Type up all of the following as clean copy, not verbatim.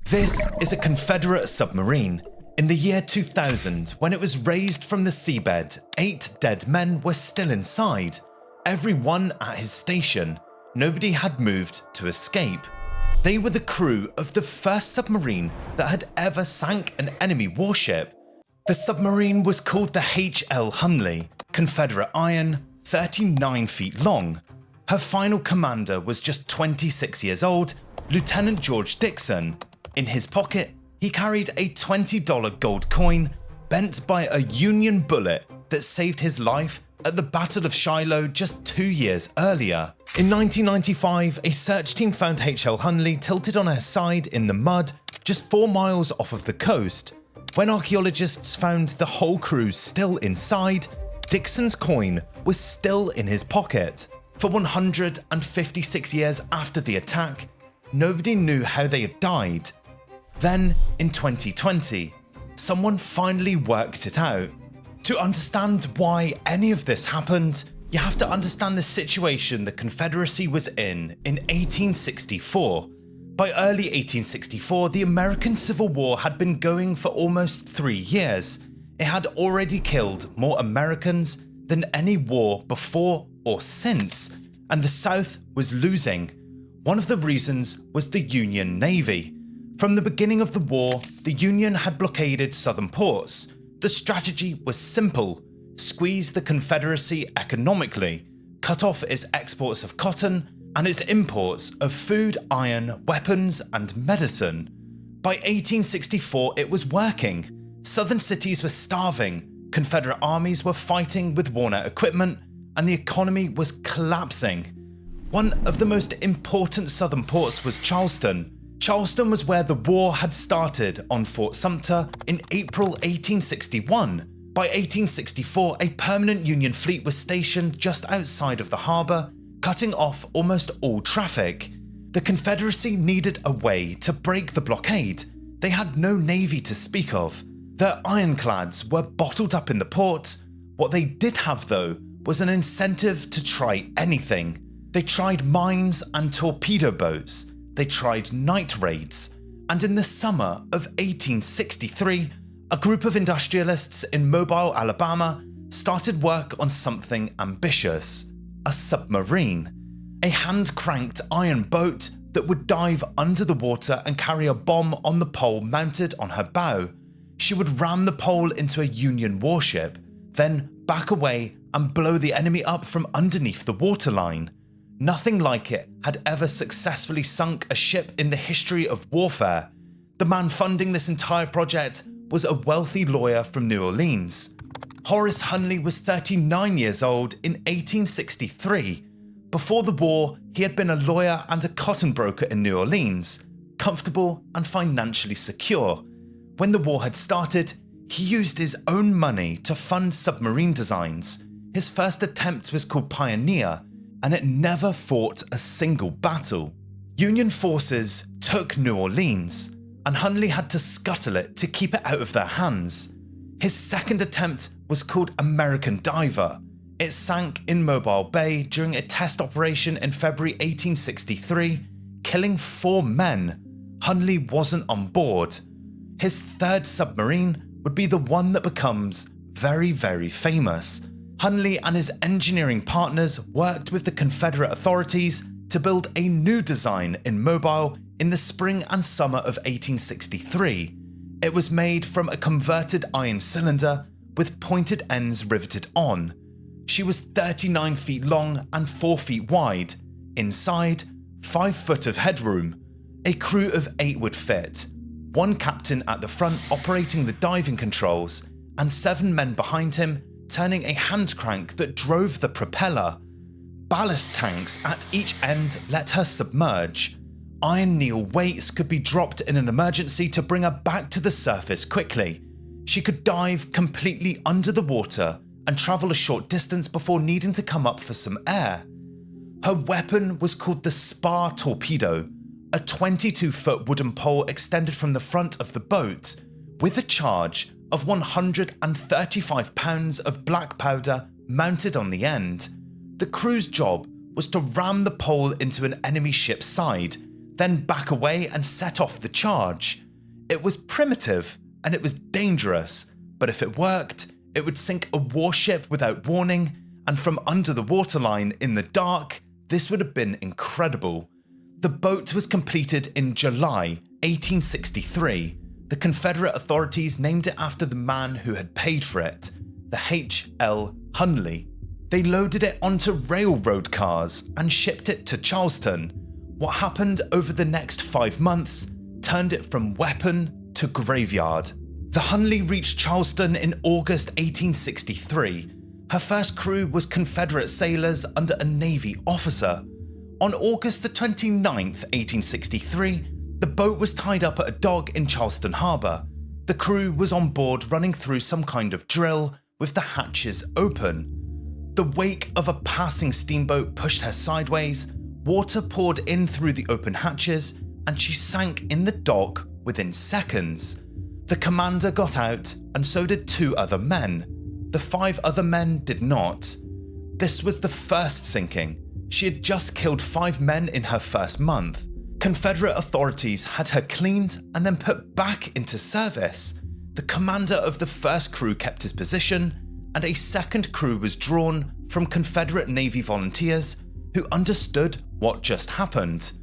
This is a Confederate submarine. In the year 2000, when it was raised from the seabed, 8 dead men were still inside. Everyone at his station. Nobody had moved to escape. They were the crew of the first submarine that had ever sank an enemy warship. The submarine was called the H.L. Hunley, Confederate iron, 39 feet long. Her final commander was just 26 years old, Lieutenant George Dixon. In his pocket, he carried a $20 gold coin bent by a Union bullet that saved his life at the Battle of Shiloh just 2 years earlier. In 1995, a search team found H.L. Hunley tilted on her side in the mud just 4 miles off of the coast. When archaeologists found the whole crew still inside, Dixon's coin was still in his pocket. For 156 years after the attack, nobody knew how they had died. Then, in 2020, someone finally worked it out. To understand why any of this happened, you have to understand the situation the Confederacy was in 1864. By early 1864, the American Civil War had been going for almost 3 years. It had already killed more Americans than any war before or since, and the South was losing. One of the reasons was the Union Navy. From the beginning of the war, the Union had blockaded southern ports. The strategy was simple: squeeze the Confederacy economically, cut off its exports of cotton and its imports of food, iron, weapons and medicine. By 1864 it was working. Southern cities were starving, Confederate armies were fighting with worn-out equipment, and the economy was collapsing. One of the most important southern ports was Charleston. Charleston was where the war had started on Fort Sumter in April 1861. By 1864, a permanent Union fleet was stationed just outside of the harbour, cutting off almost all traffic. The Confederacy needed a way to break the blockade. They had no navy to speak of. Their ironclads were bottled up in the port. What they did have, though, was an incentive to try anything. They tried mines and torpedo boats. They tried night raids, and in the summer of 1863, a group of industrialists in Mobile, Alabama, started work on something ambitious: a submarine. A hand-cranked iron boat that would dive under the water and carry a bomb on the pole mounted on her bow. She would ram the pole into a Union warship, then back away and blow the enemy up from underneath the waterline. Nothing like it had ever successfully sunk a ship in the history of warfare. The man funding this entire project was a wealthy lawyer from New Orleans. Horace Hunley was 39 years old in 1863. Before the war, he had been a lawyer and a cotton broker in New Orleans, comfortable and financially secure. When the war had started, he used his own money to fund submarine designs. His first attempt was called Pioneer, and it never fought a single battle. Union forces took New Orleans, and Hunley had to scuttle it to keep it out of their hands. His second attempt was called American Diver. It sank in Mobile Bay during a test operation in February 1863, killing 4 men. Hunley wasn't on board. His third submarine would be the one that becomes very, very famous. Hunley and his engineering partners worked with the Confederate authorities to build a new design in Mobile in the spring and summer of 1863. It was made from a converted iron cylinder with pointed ends riveted on. She was 39 feet long and 4 feet wide. Inside, 5 foot of headroom. A crew of 8 would fit. 1 captain at the front operating the diving controls, and 7 men behind him turning a hand crank that drove the propeller. Ballast tanks at each end let her submerge. Iron kneel weights could be dropped in an emergency to bring her back to the surface quickly. She could dive completely under the water and travel a short distance before needing to come up for some air. Her weapon was called the spar torpedo, a 22-foot wooden pole extended from the front of the boat, with a charge of 135 pounds of black powder mounted on the end. The crew's job was to ram the pole into an enemy ship's side, then back away and set off the charge. It was primitive and it was dangerous, but if it worked, it would sink a warship without warning, and from under the waterline in the dark, this would have been incredible. The boat was completed in July 1863. The Confederate authorities named it after the man who had paid for it, the H.L. Hunley. They loaded it onto railroad cars and shipped it to Charleston. What happened over the next 5 months turned it from weapon to graveyard. The Hunley reached Charleston in August 1863. Her first crew was Confederate sailors under a Navy officer. On August the 29th, 1863, the boat was tied up at a dock in Charleston Harbor. The crew was on board running through some kind of drill with the hatches open. The wake of a passing steamboat pushed her sideways, water poured in through the open hatches, and she sank in the dock within seconds. The commander got out, and so did 2 other men. The 5 other men did not. This was the first sinking. She had just killed 5 men in her first month. Confederate authorities had her cleaned and then put back into service. The commander of the first crew kept his position, and a second crew was drawn from Confederate Navy volunteers who understood what just happened.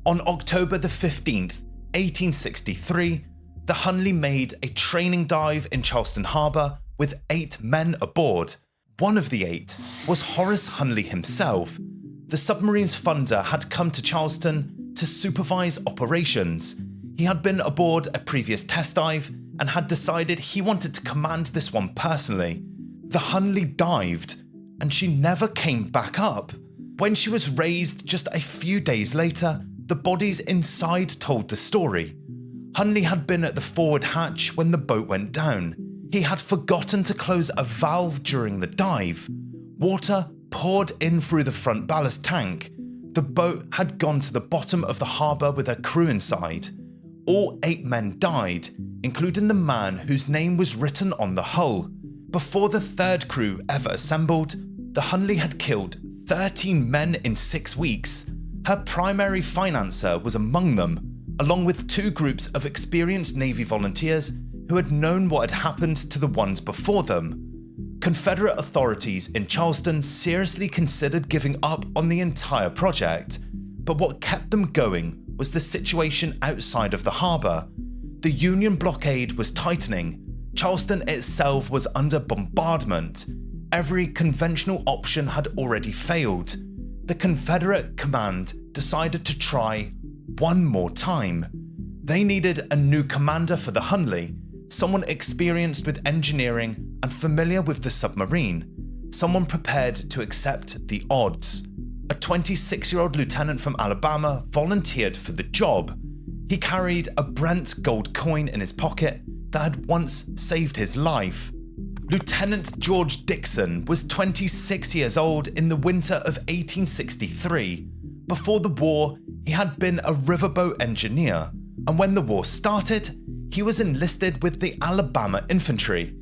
On October the 15th, 1863, the Hunley made a training dive in Charleston Harbor with 8 men aboard. One of the 8 was Horace Hunley himself. The submarine's funder had come to Charleston to supervise operations. He had been aboard a previous test dive and had decided he wanted to command this one personally. The Hunley dived, and she never came back up. When she was raised just a few days later, the bodies inside told the story. Hunley had been at the forward hatch when the boat went down. He had forgotten to close a valve during the dive. Water poured in through the front ballast tank. The boat had gone to the bottom of the harbour with her crew inside. All 8 men died, including the man whose name was written on the hull. Before the 3rd crew ever assembled, the Hunley had killed 13 men in 6 weeks. Her primary financer was among them, along with 2 groups of experienced Navy volunteers who had known what had happened to the ones before them. Confederate authorities in Charleston seriously considered giving up on the entire project, but what kept them going was the situation outside of the harbour. The Union blockade was tightening. Charleston itself was under bombardment. Every conventional option had already failed. The Confederate command decided to try one more time. They needed a new commander for the Hunley, someone experienced with engineering and familiar with the submarine, someone prepared to accept the odds. A 26-year-old lieutenant from Alabama volunteered for the job. He carried a Brent gold coin in his pocket that had once saved his life. Lieutenant George Dixon was 26 years old in the winter of 1863. Before the war, he had been a riverboat engineer, and when the war started, he was enlisted with the Alabama Infantry.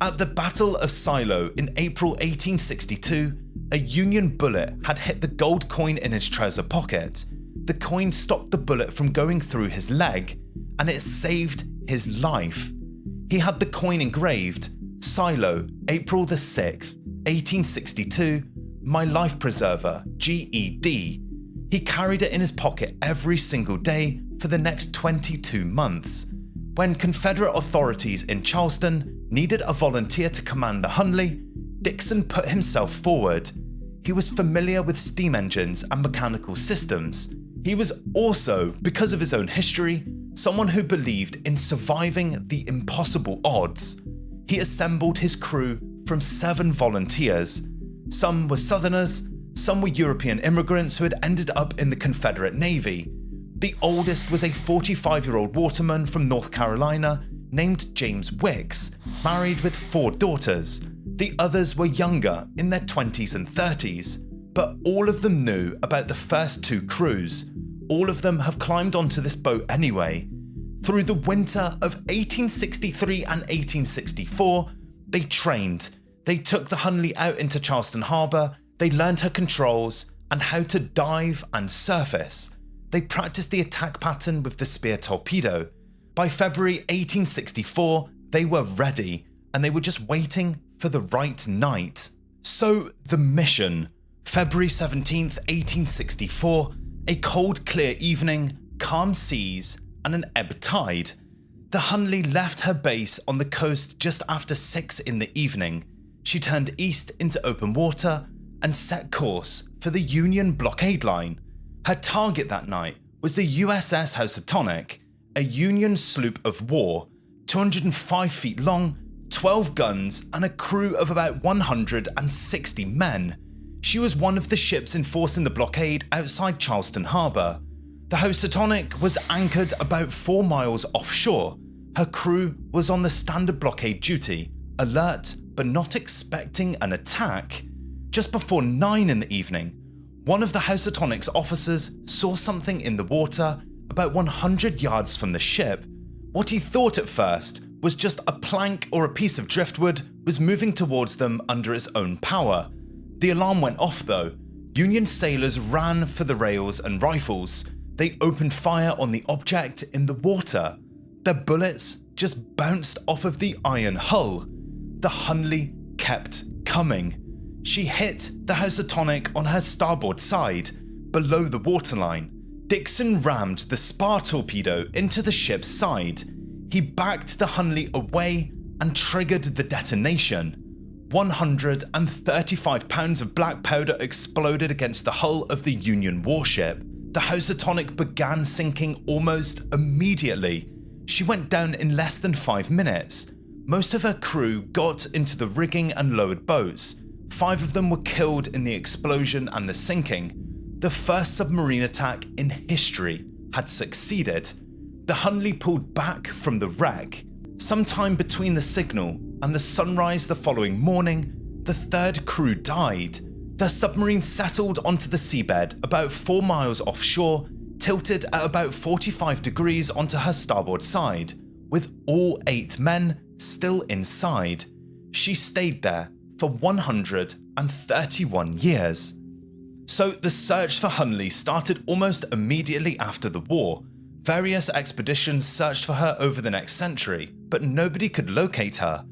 At the Battle of Shiloh in April 1862, a Union bullet had hit the gold coin in his trouser pocket. The coin stopped the bullet from going through his leg, and it saved his life. He had the coin engraved, Shiloh, April the 6th, 1862, my life preserver, GED. He carried it in his pocket every single day for the next 22 months. When Confederate authorities in Charleston needed a volunteer to command the Hunley, Dixon put himself forward. He was familiar with steam engines and mechanical systems. He was also, because of his own history, someone who believed in surviving the impossible odds. He assembled his crew from 7 volunteers. Some were Southerners, some were European immigrants who had ended up in the Confederate Navy. The oldest was a 45-year-old waterman from North Carolina named James Wicks, married with 4 daughters. The others were younger, in their 20s and 30s, but all of them knew about the first 2 crews. All of them have climbed onto this boat anyway. Through the winter of 1863 and 1864, they trained. They took the Hunley out into Charleston Harbor, they learned her controls and how to dive and surface. they practiced the attack pattern with the spear torpedo. By February 1864, they were ready, and they were just waiting for the right night. So the mission. February 17th, 1864, a cold, clear evening, calm seas, and an ebb tide. The Hunley left her base on the coast just after 6 in the evening. She turned east into open water and set course for the Union blockade line. Her target that night was the USS Housatonic, a Union sloop of war, 205 feet long, 12 guns, and a crew of about 160 men. She was one of the ships enforcing the blockade outside Charleston Harbor. The Housatonic was anchored about 4 miles offshore. Her crew was on the standard blockade duty, alert but not expecting an attack. Just before 9 in the evening, one of the Housatonic's officers saw something in the water about 100 yards from the ship. What he thought at first was just a plank or a piece of driftwood was moving towards them under its own power. The alarm went off though. Union sailors ran for the rails and rifles. They opened fire on the object in the water. Their bullets just bounced off of the iron hull. The Hunley kept coming. She hit the Housatonic on her starboard side, below the waterline. Dixon rammed the spar torpedo into the ship's side. He backed the Hunley away and triggered the detonation. 135 pounds of black powder exploded against the hull of the Union warship. The Housatonic began sinking almost immediately. She went down in less than 5 minutes. Most of her crew got into the rigging and lowered boats. 5 of them were killed in the explosion and the sinking. The first submarine attack in history had succeeded. The Hunley pulled back from the wreck. Sometime between the signal and the sunrise the following morning, the 3rd crew died. The submarine settled onto the seabed about 4 miles offshore, tilted at about 45 degrees onto her starboard side, with all 8 men still inside. She stayed there for 131 years. So the search for Hunley started almost immediately after the war. Various expeditions searched for her over the next century, but nobody could locate her.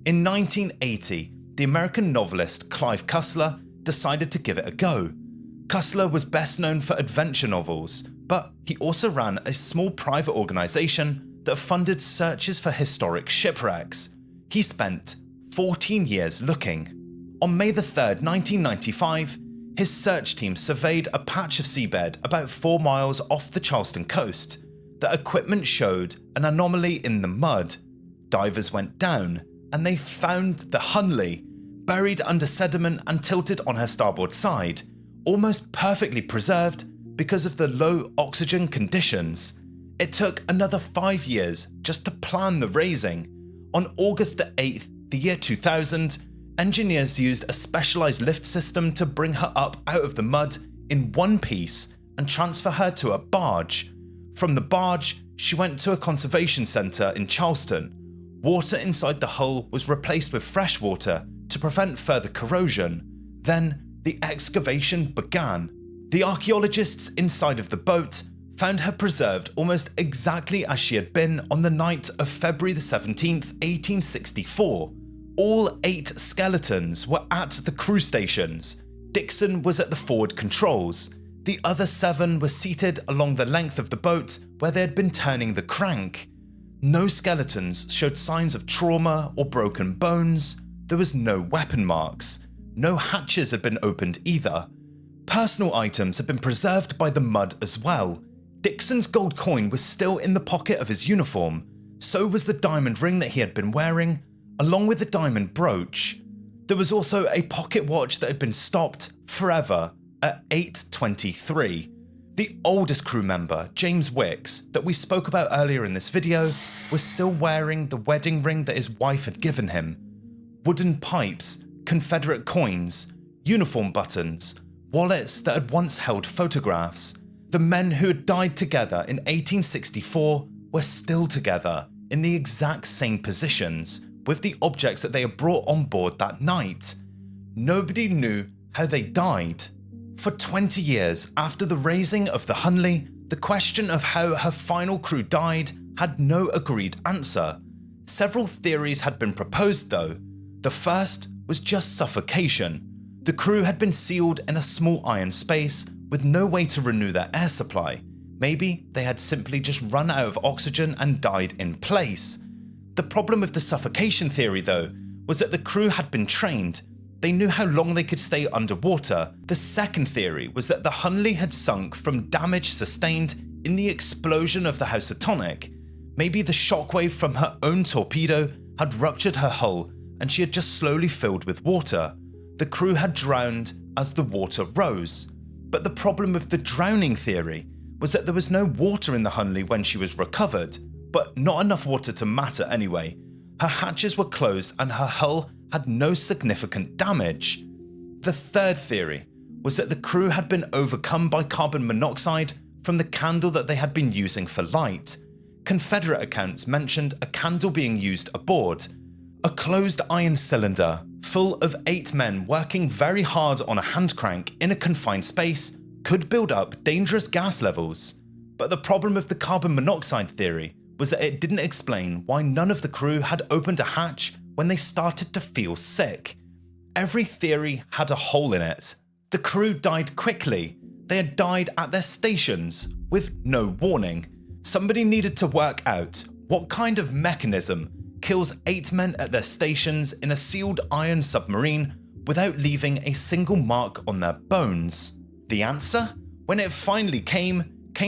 In 1980, the American novelist Clive Cussler decided to give it a go. Cussler was best known for adventure novels, but he also ran a small private organisation that funded searches for historic shipwrecks. He spent 14 years looking. On May 3rd, 1995, his search team surveyed a patch of seabed about 4 miles off the Charleston coast. The equipment showed an anomaly in the mud. Divers went down, and they found the Hunley, buried under sediment and tilted on her starboard side, almost perfectly preserved because of the low oxygen conditions. It took another 5 years just to plan the raising. On August 8th, the year 2000, engineers used a specialized lift system to bring her up out of the mud in one piece and transfer her to a barge. From the barge, she went to a conservation center in Charleston. Water inside the hull was replaced with fresh water to prevent further corrosion. Then the excavation began. The archaeologists inside of the boat found her preserved almost exactly as she had been on the night of February 17th, 1864. All 8 skeletons were at the crew stations. Dixon was at the forward controls. The other 7 were seated along the length of the boat where they had been turning the crank. No skeletons showed signs of trauma or broken bones. There was no weapon marks. No hatches had been opened either. Personal items had been preserved by the mud as well. Dixon's gold coin was still in the pocket of his uniform. So was the diamond ring that he had been wearing, along with the diamond brooch. There was also a pocket watch that had been stopped forever at 8:23. The oldest crew member, James Wicks, that we spoke about earlier in this video, was still wearing the wedding ring that his wife had given him. Wooden pipes, Confederate coins, uniform buttons, wallets that had once held photographs. The men who had died together in 1864 were still together in the exact same positions with the objects that they had brought on board that night. Nobody knew how they died. For 20 years after the raising of the Hunley, The question of how her final crew died had no agreed answer. Several theories had been proposed though. The first was just suffocation. The crew had been sealed in a small iron space with no way to renew their air supply. Maybe they had simply just run out of oxygen and died in place. The problem with the suffocation theory though was that the crew had been trained. They knew how long they could stay underwater. The second theory was that the Hunley had sunk from damage sustained in the explosion of the Housatonic. Maybe the shockwave from her own torpedo had ruptured her hull and she had just slowly filled with water. The crew had drowned as the water rose. But the problem with the drowning theory was that there was no water in the Hunley when she was recovered, but not enough water to matter anyway. Her hatches were closed and her hull had no significant damage. The third theory was that the crew had been overcome by carbon monoxide from the candle that they had been using for light. Confederate accounts mentioned a candle being used aboard. A closed iron cylinder full of 8 men working very hard on a hand crank in a confined space could build up dangerous gas levels. But the problem with the carbon monoxide theory was that it didn't explain why none of the crew had opened a hatch when they started to feel sick. Every theory had a hole in it. The crew died quickly. They had died at their stations with no warning. Somebody needed to work out what kind of mechanism kills 8 men at their stations in a sealed iron submarine without leaving a single mark on their bones. The answer, when it finally came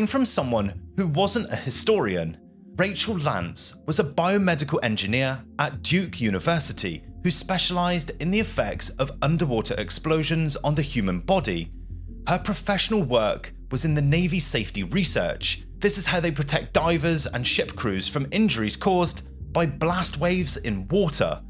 from someone who wasn't a historian. Rachel Lance was a biomedical engineer at Duke University who specialized in the effects of underwater explosions on the human body. Her professional work was in the Navy safety research. This is how they protect divers and ship crews from injuries caused by blast waves in water.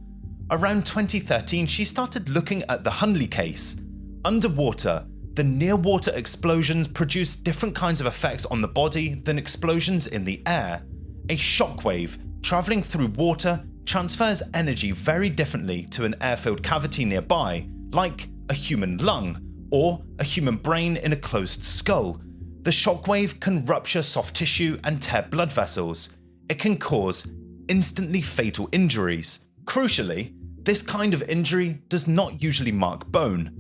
Around 2013, she started looking at the Hunley case. Underwater, the near-water explosions produce different kinds of effects on the body than explosions in the air. A shockwave traveling through water transfers energy very differently to an air-filled cavity nearby, like a human lung or a human brain in a closed skull. The shockwave can rupture soft tissue and tear blood vessels. It can cause instantly fatal injuries. Crucially, this kind of injury does not usually mark bone.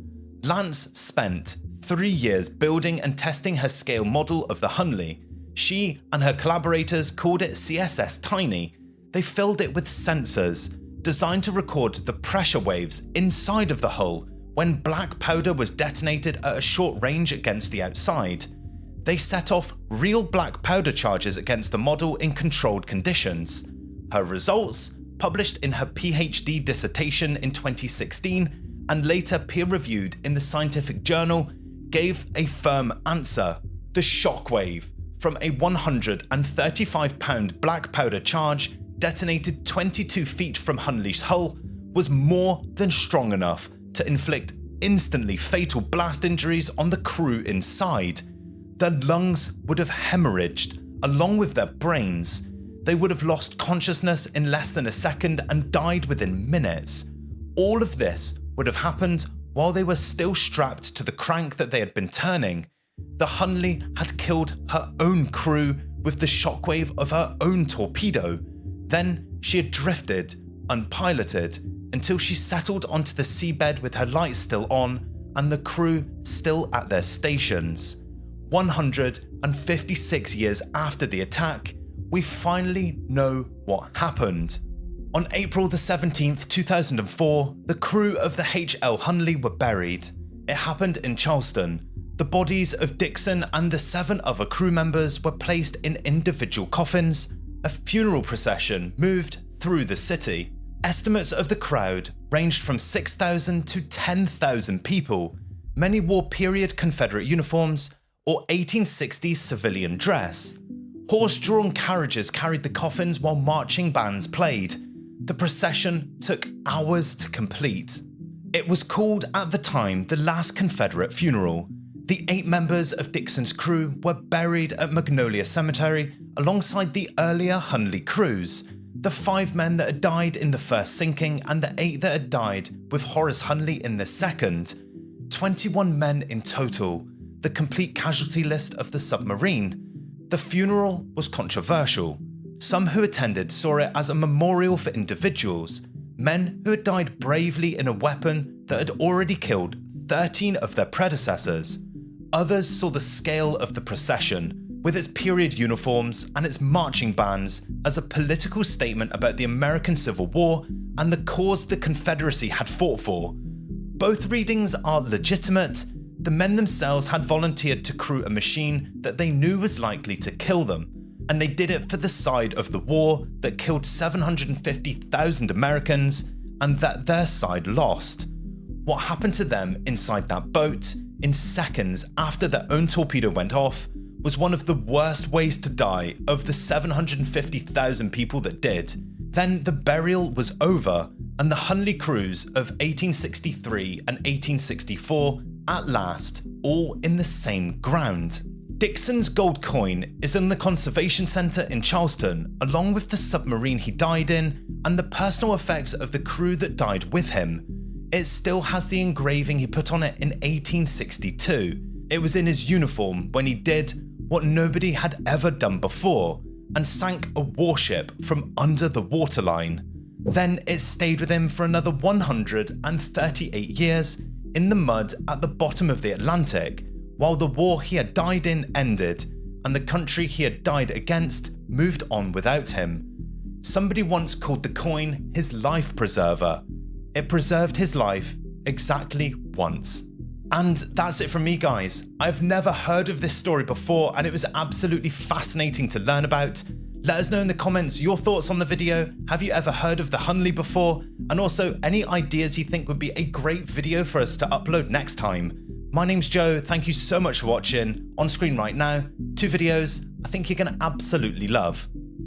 Lance spent 3 years building and testing her scale model of the Hunley. She and her collaborators called it CSS Tiny. They filled it with sensors designed to record the pressure waves inside of the hull when black powder was detonated at a short range against the outside. They set off real black powder charges against the model in controlled conditions. Her results, published in her PhD dissertation in 2016 and later peer-reviewed in the scientific journal, gave a firm answer. The shockwave from a 135-pound black powder charge detonated 22 feet from Hunley's hull was more than strong enough to inflict instantly fatal blast injuries on the crew inside. Their lungs would have hemorrhaged along with their brains. They would have lost consciousness in less than a second and died within minutes. All of this would have happened while they were still strapped to the crank that they had been turning. The Hunley had killed her own crew with the shockwave of her own torpedo. Then she had drifted, unpiloted, until she settled onto the seabed with her lights still on and the crew still at their stations. 156 years after the attack, we finally know what happened. On April the 17th, 2004, the crew of the HL Hunley were buried. It happened in Charleston. The bodies of Dixon and the 7 other crew members were placed in individual coffins. A funeral procession moved through the city. Estimates of the crowd ranged from 6,000 to 10,000 people. Many wore period Confederate uniforms or 1860s civilian dress. Horse-drawn carriages carried the coffins while marching bands played. The procession took hours to complete. It was called at the time the last Confederate funeral. The 8 members of Dixon's crew were buried at Magnolia Cemetery alongside the earlier Hunley crews, the 5 men that had died in the first sinking and the 8 that had died with Horace Hunley in the second. 21 men in total, the complete casualty list of the submarine. The funeral was controversial. Some who attended saw it as a memorial for individuals, men who had died bravely in a weapon that had already killed 13 of their predecessors. Others saw the scale of the procession, with its period uniforms and its marching bands, as a political statement about the American Civil War and the cause the Confederacy had fought for. Both readings are legitimate. The men themselves had volunteered to crew a machine that they knew was likely to kill them, and they did it for the side of the war that killed 750,000 Americans and that their side lost. What happened to them inside that boat, in seconds after their own torpedo went off, was one of the worst ways to die of the 750,000 people that did. Then the burial was over, and the Hunley crews of 1863 and 1864 at last, all in the same ground. Dixon's gold coin is in the Conservation Centre in Charleston, along with the submarine he died in and the personal effects of the crew that died with him. It still has the engraving he put on it in 1862. It was in his uniform when he did what nobody had ever done before, and sank a warship from under the waterline. Then it stayed with him for another 138 years in the mud at the bottom of the Atlantic, while the war he had died in ended, and the country he had died against moved on without him. Somebody once called the coin his life preserver. It preserved his life exactly once. And that's it from me, guys. I've never heard of this story before, and it was absolutely fascinating to learn about. Let us know in the comments your thoughts on the video. Have you ever heard of the Hunley before? And also any ideas you think would be a great video for us to upload next time. My name's Joe, thank you so much for watching. On screen right now, 2 videos I think you're going to absolutely love.